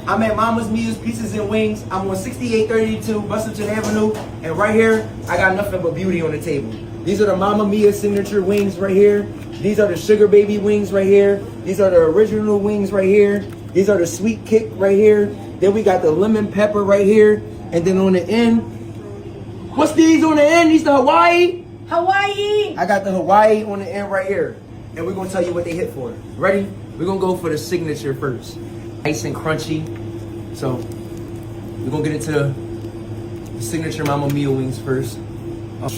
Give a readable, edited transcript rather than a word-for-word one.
I'm at Mama's Mia's Pizzas and Wings. I'm on 6832 Bustleton Avenue. And right here, I got nothing but beauty on the table. These are the Mama Mia signature wings right here. These are the Sugar Baby wings right here. These are the original wings right here. These are the Sweet Kick right here. Then we got the Lemon Pepper right here. And then on the end, what's these on the end? These the Hawaii? Hawaii. I got the Hawaii on the end right here. And we're gonna tell you what they hit for. Ready? We're gonna go for the signature first. Nice and crunchy. So we're gonna get into the signature Mama Mia wings first. Oh.